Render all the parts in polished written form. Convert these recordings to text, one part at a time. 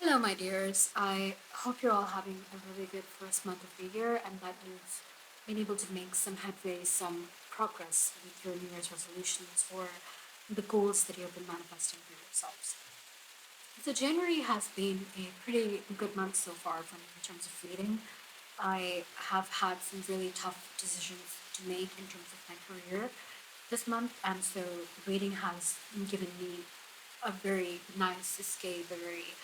Hello, my dears. I hope you're all having a really good first month of the year and that you've been able to make some headway, some progress with your New Year's resolutions or the goals that you've been manifesting for yourselves. So, January has been a pretty good month so far from in terms of reading. I have had some really tough decisions to make in terms of my career this month, and so reading has given me a very nice escape, a very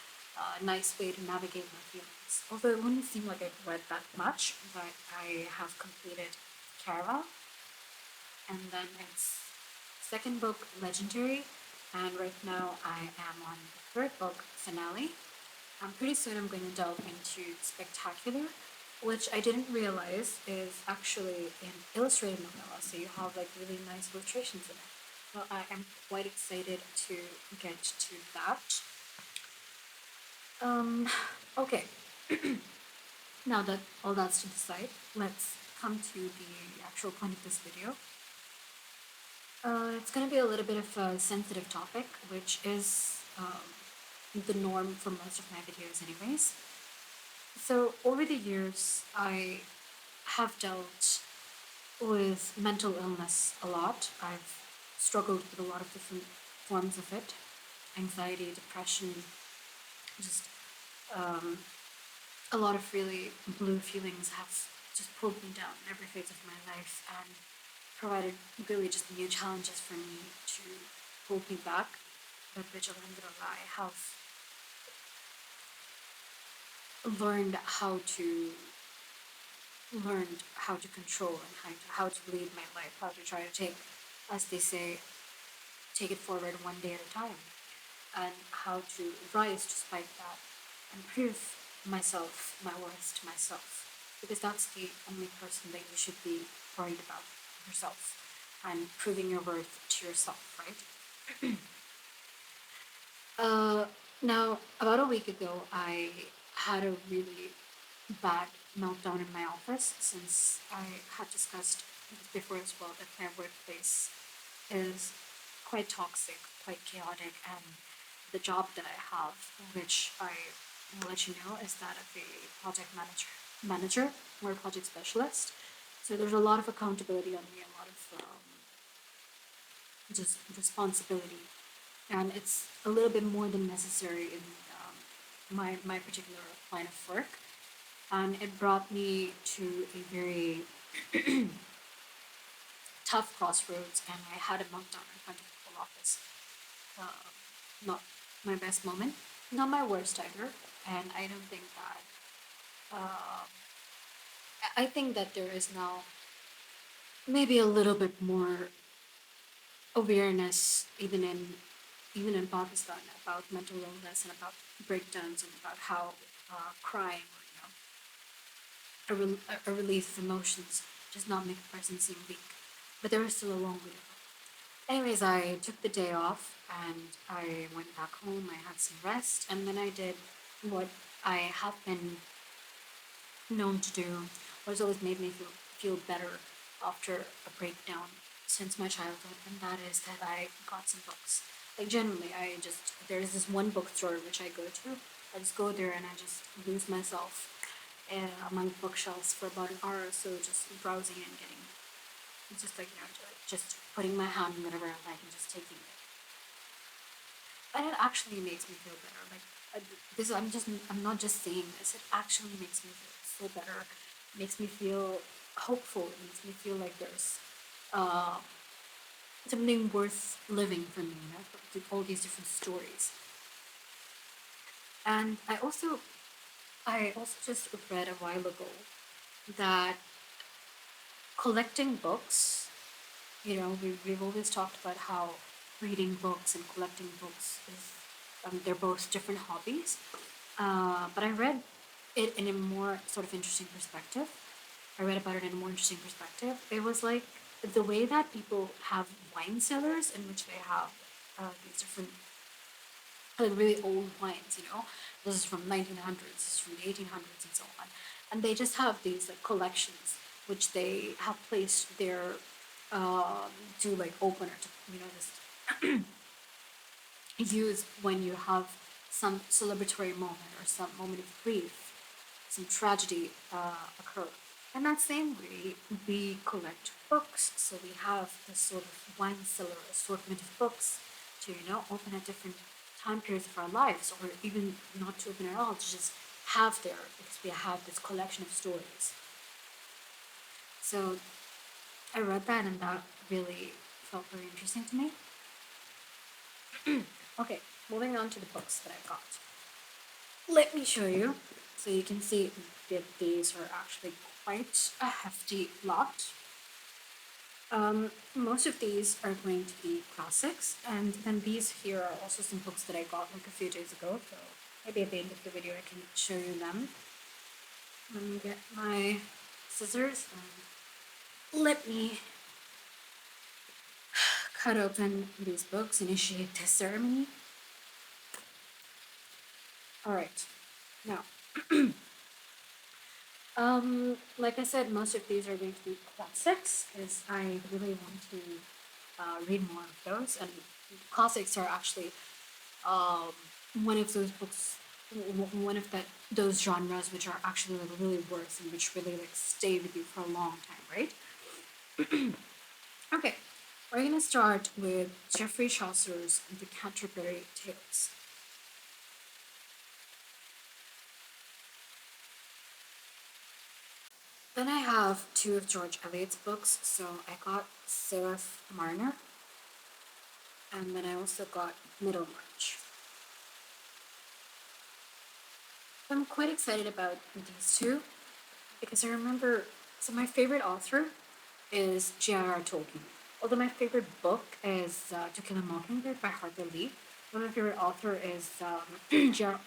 nice way to navigate my feelings. Although it wouldn't seem like I've read that much, but I have completed Caraval, and then it's second book, Legendary, and right now I am on the third book, Finale. Pretty soon I'm going to delve into Spectacular, which I didn't realize is actually an illustrated novella, so you have like really nice illustrations in it. So I am quite excited to get to that. Um, okay, now that all that's to the side, let's come to the actual point of this video. It's going to be a little bit of a sensitive topic, which is the norm for most of my videos, anyways. So, over the years, I have dealt with mental illness a lot. I've struggled with a lot of different forms of it: anxiety, depression, just a lot of really blue feelings have just pulled me down in every phase of my life and provided really just new challenges for me to hold me back. But which I have learned how to learned how to control and how to lead my life, how to try to take, as they say, take it forward one day at a time, and how to rise despite that and prove myself, my worth to myself. Because that's the only person that you should be worried about, yourself, and proving your worth to yourself, right? Uh, Now, about a week ago, I had a really bad meltdown in my office since I had discussed before as well that my workplace is quite toxic, quite chaotic, and the job that I have, which I will let you know, is that of a project manager or a project specialist. So there's a lot of accountability on me, a lot of just responsibility, and it's a little bit more than necessary in my particular line of work. And it brought me to a very tough crossroads, and I had a meltdown in front of the whole office. Uh, Not my best moment, not my worst either, and I don't think that. I think that there is now maybe a little bit more awareness, even in Pakistan, about mental illness and about breakdowns and about how crying or a release of emotions does not make a person seem weak. But there is still a long way to go. Anyways, I took the day off and I went back home. I had some rest, and then I did what I have been known to do, what has always made me feel better after a breakdown since my childhood, and that is that I got some books. Like generally, I just there's this one bookstore which I go to. I just go there and I just lose myself among bookshelves for about an hour or so, just browsing and getting just like just putting my hand in whatever I like and just taking it. And it actually makes me feel better. Like this, I'm not just saying this. It actually makes me feel so better. It makes me feel hopeful. It makes me feel like there's uh, something worth living for me. With all these different stories. And I also just read a while ago that collecting books, we've always talked about how reading books and collecting books is, they're both different hobbies. But I read it in a more sort of interesting perspective. I read about it in a more interesting perspective. It was like the way that people have wine cellars in which they have these different like really old wines, This is from 1900s, this is from the 1800s, and so on. And they just have these like collections which they have placed there to like open or to, just use when you have some celebratory moment or some moment of grief, some tragedy occur. In that same way, we collect books. So we have this sort of wine cellar assortment of books to, open at different time periods of our lives, or even not to open at all, to just have there because we have this collection of stories. So I read that and that really felt very interesting to me. Okay, moving on to the books that I got. Let me show you. So you can see that these are actually quite a hefty lot. Most of these are going to be classics, and then these here are also some books that I got like a few days ago, so maybe at the end of the video I can show you them. Let me get my scissors and let me cut open these books, initiate the ceremony. Alright, now, like I said, most of these are going to be classics because I really want to read more of those, and classics are actually um, one of those books, one of those genres which are actually like really worth and which really like stay with you for a long time, right? Okay, we're gonna start with Geoffrey Chaucer's The Canterbury Tales. Then I have two of George Eliot's books. So I got Seraph Marner, and then I also got Middlemarch. I'm quite excited about these two because I remember, so my favorite author is J.R.R. Tolkien. Although my favorite book is To Kill a Mockingbird by Harper Lee, one of my favorite author is J.R.R.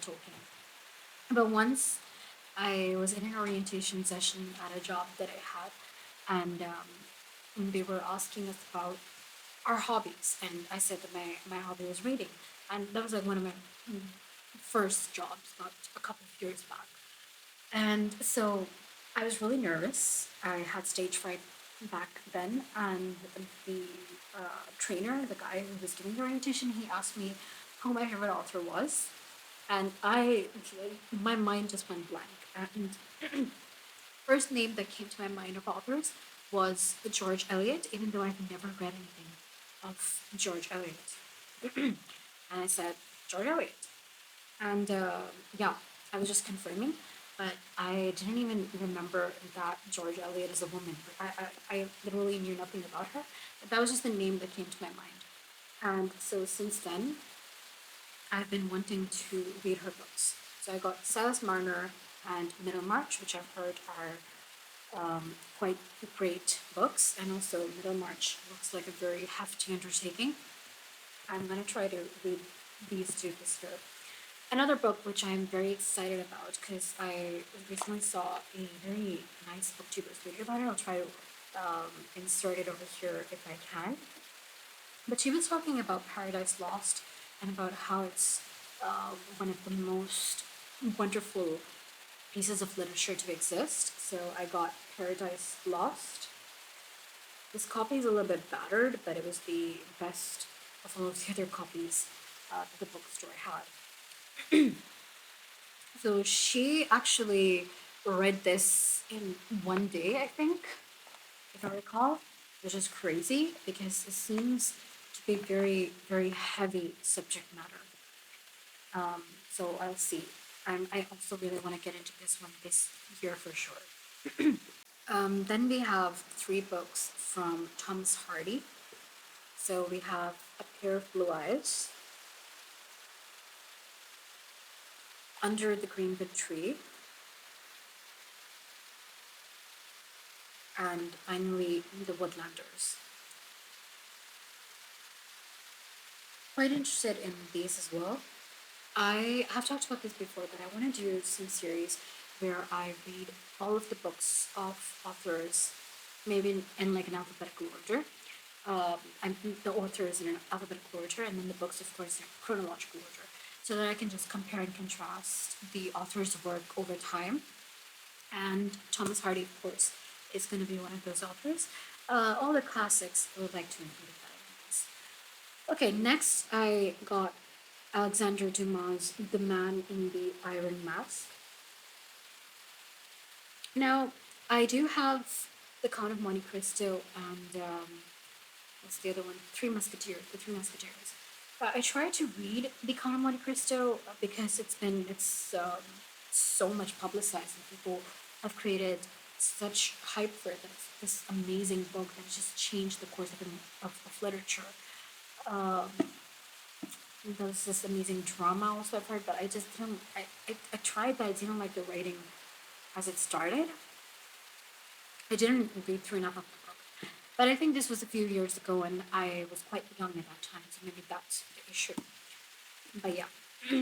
Tolkien. But once I was in an orientation session at a job that I had, and they were asking us about our hobbies, and I said that my hobby was reading, and that was like one of my first jobs, not a couple of years back. And so I was really nervous. I had stage fright back then, and the trainer, the guy who was giving the orientation, he asked me who my favorite author was, and my mind just went blank. And first name that came to my mind of authors was George Eliot, even though I've never read anything of George Eliot. And I said George Eliot, and yeah, I was just confirming, but I didn't even remember that George Eliot is a woman. I literally knew nothing about her. But that was just the name that came to my mind. And so since then, I've been wanting to read her books. So I got Silas Marner and Middlemarch, which I've heard are quite great books, and also Middlemarch looks like a very hefty undertaking. I'm gonna try to read these two this year. Another book which I'm very excited about because I recently saw a very nice booktubers video about it. I'll try to insert it over here if I can. But she was talking about Paradise Lost and about how it's one of the most wonderful pieces of literature to exist. So I got Paradise Lost. This copy is a little bit battered, but it was the best of all of the other copies that the bookstore had. So she actually read this in one day, I think, if I recall, which is crazy because it seems to be very, very heavy subject matter. So I'll see. I also really want to get into this one this year for sure. Then we have three books from Thomas Hardy. So we have A Pair of Blue Eyes, Under the Greenwood Tree, and finally The Woodlanders. Quite interested in these as well. I have talked about this before, but I want to do some series where I read all of the books of authors, maybe in like an alphabetical order. And the authors in an alphabetical order, and then the books, of course, in chronological order, so that I can just compare and contrast the author's work over time. And Thomas Hardy, of course, is going to be one of those authors. All the classics I would like to include that in this. Okay, next I got Alexander Dumas' The Man in the Iron Mask. Now, I do have The Count of Monte Cristo and what's the other one? The Three Musketeers. I tried to read The Count of Monte Cristo because it's so much publicized and people have created such hype for this amazing book that just changed the course of literature. Um, there was this amazing drama also I've heard, but I just didn't. I tried, but I didn't like the writing as it started. I didn't read through enough of the book. But I think this was a few years ago and I was quite young at that time, so maybe that's the issue. But yeah.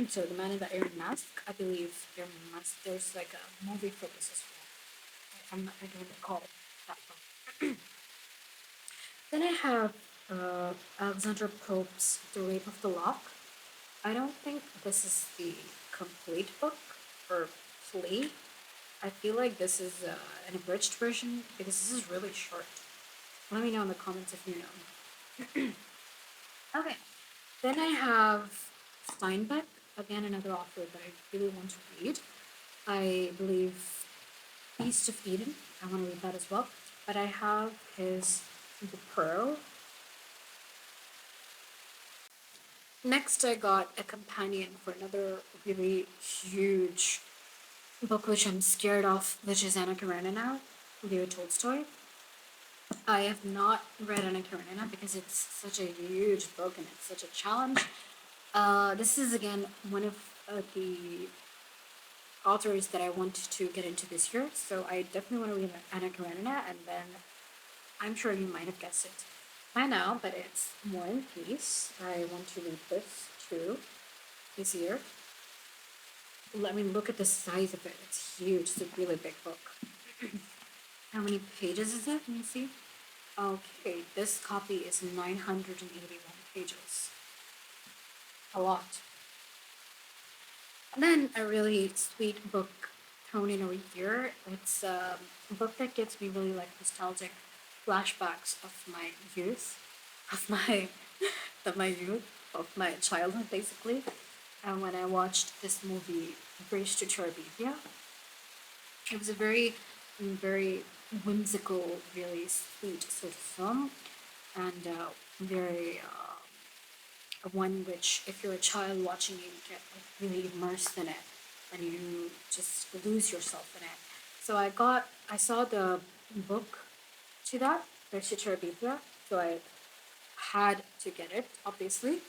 So The Man in the Iron Mask, I believe there's like a movie for this as well. I don't recall that one. Then I have Alexandra Pope's The Rape of the Lock. I don't think this is the complete book or play. I feel like this is an abridged version because this is really short. Let me know in the comments if you know. Okay. Then I have Steinbeck, again another author that I really want to read. I believe Beast of Eden. I want to read that as well. But I have his The Pearl. Next, I got a companion for another really huge book which I'm scared of, which is Anna Karenina, Leo Tolstoy. I have not read Anna Karenina because it's such a huge book and it's such a challenge. This is again one of the authors that I want to get into this year, so I definitely want to read Anna Karenina, and then I'm sure you might have guessed it by now, but it's War and Peace. I want to read this too this year. Let me look at the size of it. It's huge. It's a really big book. How many pages is it? Let me see. Okay, this copy is 981 pages. A lot. And then a really sweet book thrown in over here. It's a book that gives me really like nostalgic flashbacks of my youth, of my of my youth, of my childhood basically. And when I watched this movie, Bridge to Terabithia, it was a very whimsical, really sweet sort of film, and very one which, if you're a child watching it, you get like really immersed in it, and you just lose yourself in it. So I saw the book to that, Bridge to Terabithia, so I had to get it, obviously.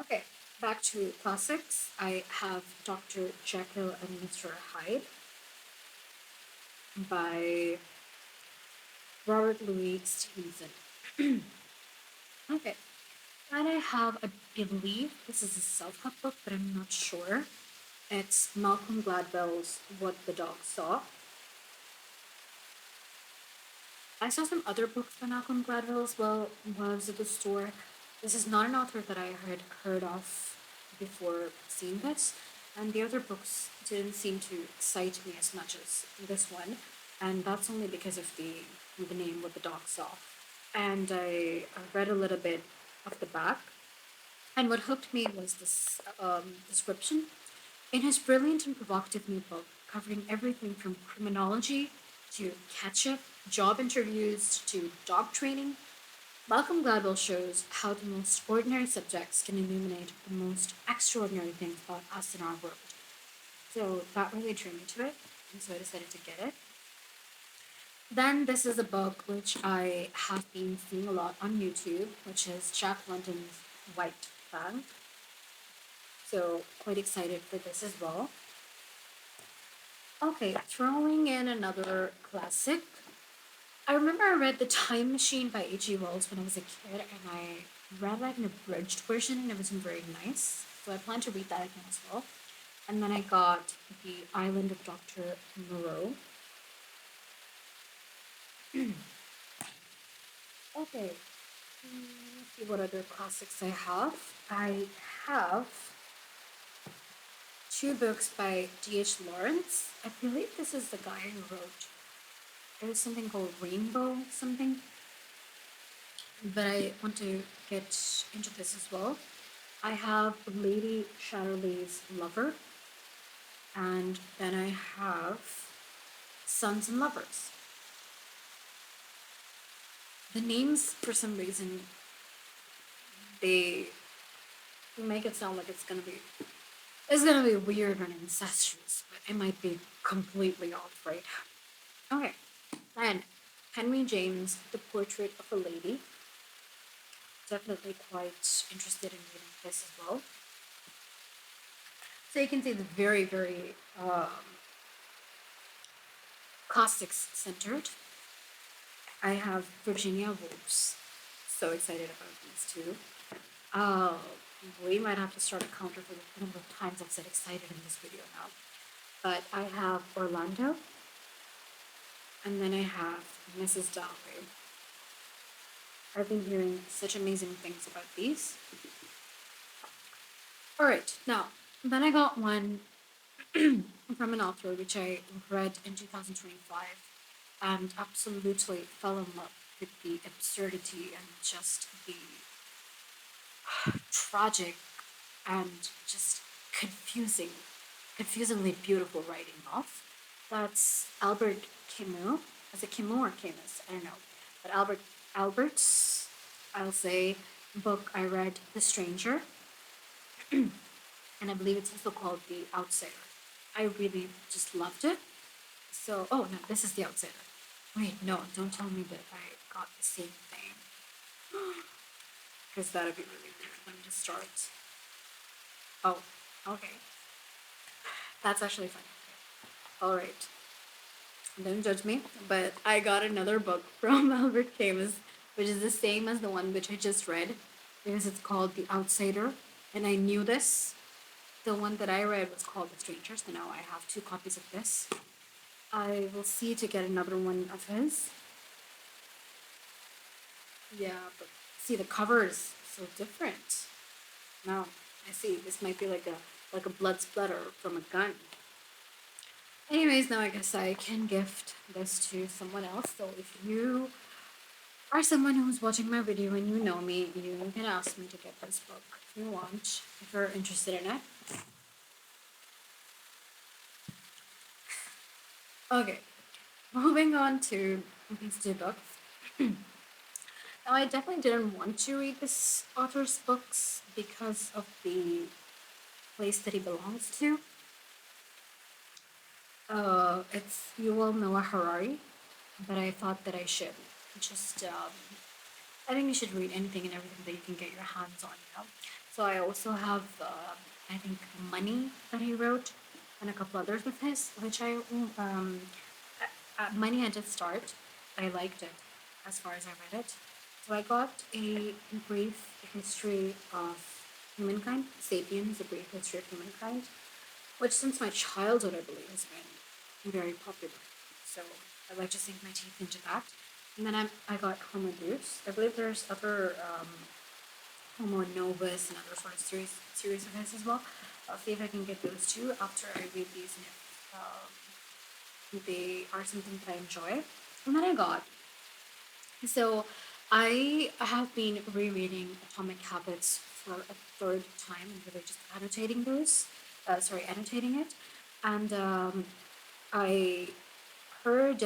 Okay, back to classics. I have Dr. Jekyll and Mr. Hyde by Robert Louis Stevenson. Okay, and I have, I believe this is a self-help book, but I'm not sure. It's Malcolm Gladwell's What the Dog Saw. I saw some other books by Malcolm Gladwell as well while I was at the store. This is not an author that I had heard of before seeing this, and the other books didn't seem to excite me as much as this one, and that's only because of the name What the Dog Saw. And I read a little bit of the back, and what hooked me was this description. In his brilliant and provocative new book, covering everything from criminology to ketchup, job interviews to dog training, Malcolm Gladwell shows how the most ordinary subjects can illuminate the most extraordinary things about us in our world. So that really drew me to it, and so I decided to get it. Then this is a book which I have been seeing a lot on YouTube, which is Jack London's White Fang. So quite excited for this as well. Okay, throwing in another classic. I remember I read The Time Machine by H.G. Wells when I was a kid, and I read like an abridged version, and it wasn't very nice. So I plan to read that again as well. And then I got The Island of Dr. Moreau. Okay, let's see what other classics I have. I have two books by D.H. Lawrence. I believe this is the guy who wrote. There's something called Rainbow something, but I want to get into this as well. I have Lady Chatterley's Lover, and then I have Sons and Lovers. The names, for some reason, they make it sound like it's gonna be weird and incestuous, but it might be completely off, right? Okay, then Henry James, The Portrait of a Lady. Definitely quite interested in reading this as well. So you can see the very, very caustics centered. I have Virginia Woolf's. So excited about these two. Uh, we might have to start a counter for the number of times I've said excited in this video now. But I have Orlando, and then I have Mrs. Dalloway. I've been hearing such amazing things about these. All right, now, then I got one from an author which I read in 2025 and absolutely fell in love with the absurdity and just the tragic and just confusing, confusingly beautiful writing of. That's Albert Camus. Is it Camus or Camus? I don't know. But Albert's, I'll say, book I read, The Stranger, and I believe it's also called The Outsider. I really just loved it. So, oh no, this is The Outsider. Wait, no, don't tell me that I got the same thing. Because that'd be really weird. Let me just start. Oh, okay. That's actually fun. Alright. Don't judge me, but I got another book from Albert Camus, which is the same as the one which I just read, because it's called The Outsider, and I knew this. The one that I read was called The Stranger, so now I have two copies of this. I will see to get another one of his. Yeah, but see, the cover is so different. Now I see this might be like a blood splatter from a gun. Anyways, now I guess I can gift this to someone else. So if you are someone who's watching my video and you know me, you can ask me to get this book if you want, if you're interested in it. Okay, moving on to these two books. Now, I definitely didn't want to read this author's books because of the place that he belongs to. It's Yuval Noah Harari, but I thought that I should just I think you should read anything and everything that you can get your hands on, you know. So I also have, I think, Money that he wrote, and a couple others with his, which Money I did start. I liked it as far as I read it. So I got a brief history of humankind, Sapiens, a brief history of humankind, which since my childhood, I believe, has been very popular. So I'd like to sink my teeth into that. And then I got Homo Deus. I believe there's other Homo Novus and other sort of series of his as well. I'll see if I can get those too after I read these and if they are something that I enjoy. And then I got. So I have been rereading Atomic Habits for a third time and really just annotating it. And I heard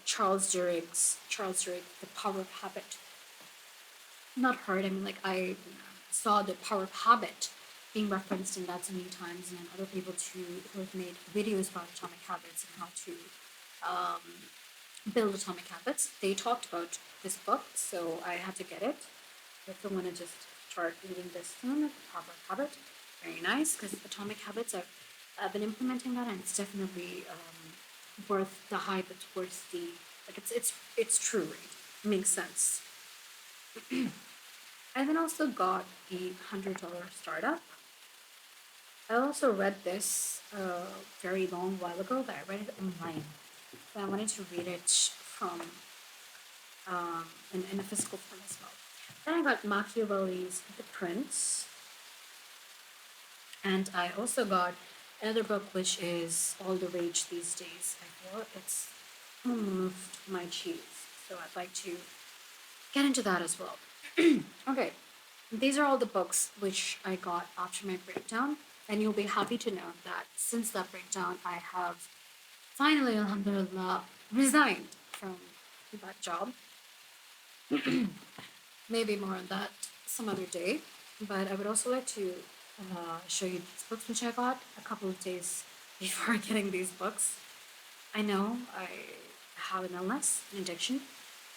Charles Duhigg, The Power of Habit. Not heard, I mean, like, I saw The Power of Habit being referenced in that so many times, and then other people too who have made videos about atomic habits and how to build atomic habits. They talked about this book, so I had to get it. If I want to just start reading this soon, The Power of Habit. Very nice, because atomic habits, I've been implementing that, and it's definitely worth the hype. It's worth the like. It's true, right? It makes sense. I then also got the $100 Startup. I also read this very long while ago, but I read it online. So I wanted to read it from in a physical form as well. Then I got Machiavelli's The Prince, and I also got another book which is all the rage these days. I feel it's moved my cheese, so I'd like to get into that as well. Okay, These are all the books which I got after my breakdown, and you'll be happy to know that since that breakdown, I have finally, alhamdulillah, resigned from that job. Maybe more on that some other day. But I would also like to show you these books which I got a couple of days before getting these books. I know I have an illness, an addiction.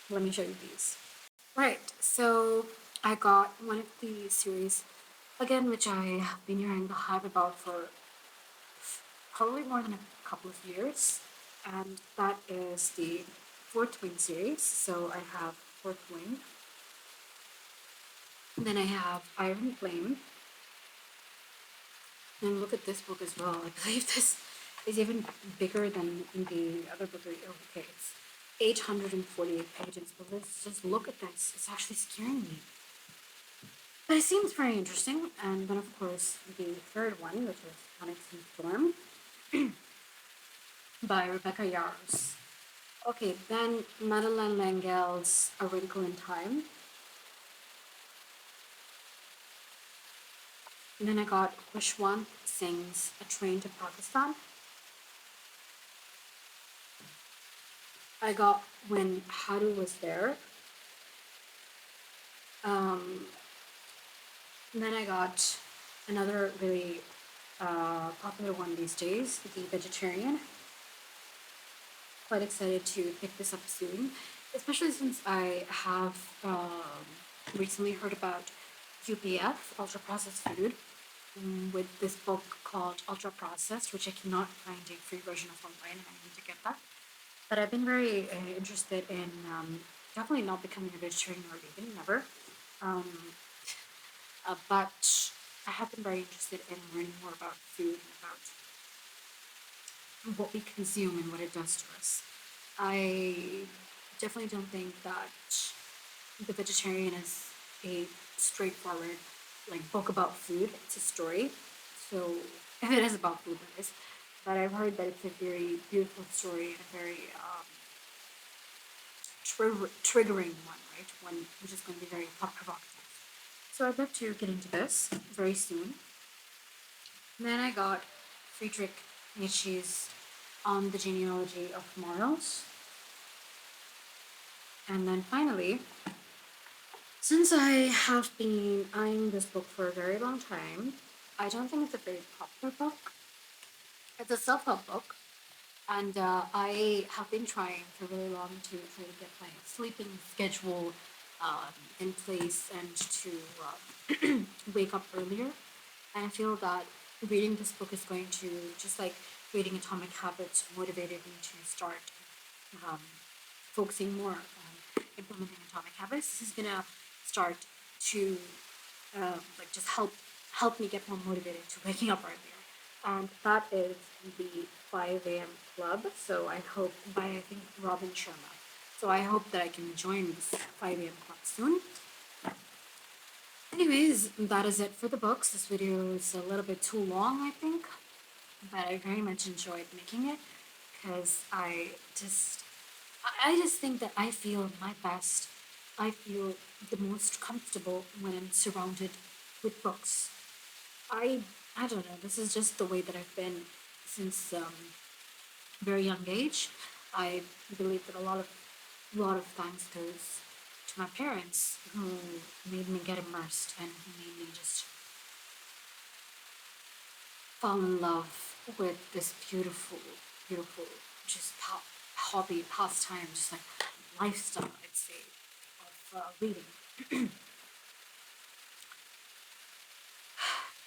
Let me show you these. Right, so I got one of the series again, which I have been hearing the hype about for probably more than a couple of years, and that is the Fourth Wing series. So I have Fourth Wing, then I have Iron Flame, and look at this book as well. I believe this is even bigger than the other book. Okay, it's 848 pages, but let's just look at this. It's actually scaring me. But it seems very interesting. And then, of course, the third one, which is Onyx and Storm by Rebecca Yarros. Okay, then Madeline Langel's A Wrinkle in Time. And then I got Kushwant Singh's A Train to Pakistan. I got When Haru Was There. And then I got another really popular one these days, The Vegetarian. Quite excited to pick this up soon, especially since I have recently heard about UPF, ultra processed food, with this book called Ultra Processed, which I cannot find a free version of online, and I need to get that. But I've been very interested in definitely not becoming a vegetarian or vegan, never. Um, but I have been very interested in learning more about food and about what we consume and what it does to us. I definitely don't think that The Vegetarian is a straightforward like book about food. It's a story. So if it is about food, it is. But I've heard that it's a very beautiful story and a very triggering one, right? One which is going to be very thought provocative. So I'd love to get into this very soon. And then I got Friedrich Nietzsche's On the Genealogy of Morals. And then finally, since I have been eyeing this book for a very long time, I don't think it's a very popular book. It's a self-help book, and I have been trying for really long to try to get my sleeping schedule in place and to wake up earlier. And I feel that reading this book is going to, just like reading Atomic Habits, motivated me to start um, focusing more on implementing Atomic Habits. This is gonna start to like just help me get more motivated to waking up earlier. And that is the 5 a.m. Club. So I hope by I think Robin Sharma. So I hope that I can join this 5 a.m. Club soon. Anyways, that is it for the books. This video is a little bit too long, I think, but I very much enjoyed making it because I just think that I feel my best. I feel the most comfortable when I'm surrounded with books. I I don't know. This is just the way that I've been since very young age. I believe that a lot of thanks goes to my parents who made me get immersed and who made me just fall in love with this beautiful, beautiful, just hobby, pastime, just like lifestyle, I'd say, of reading.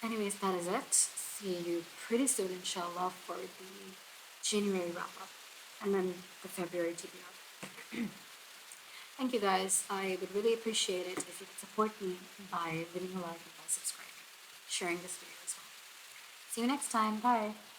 Anyways, that is it. See you pretty soon, inshallah, for the January wrap up and then the February TBR. Thank you guys. I would really appreciate it if you could support me by leaving a like and by subscribing, sharing this video as well. See you next time. Bye.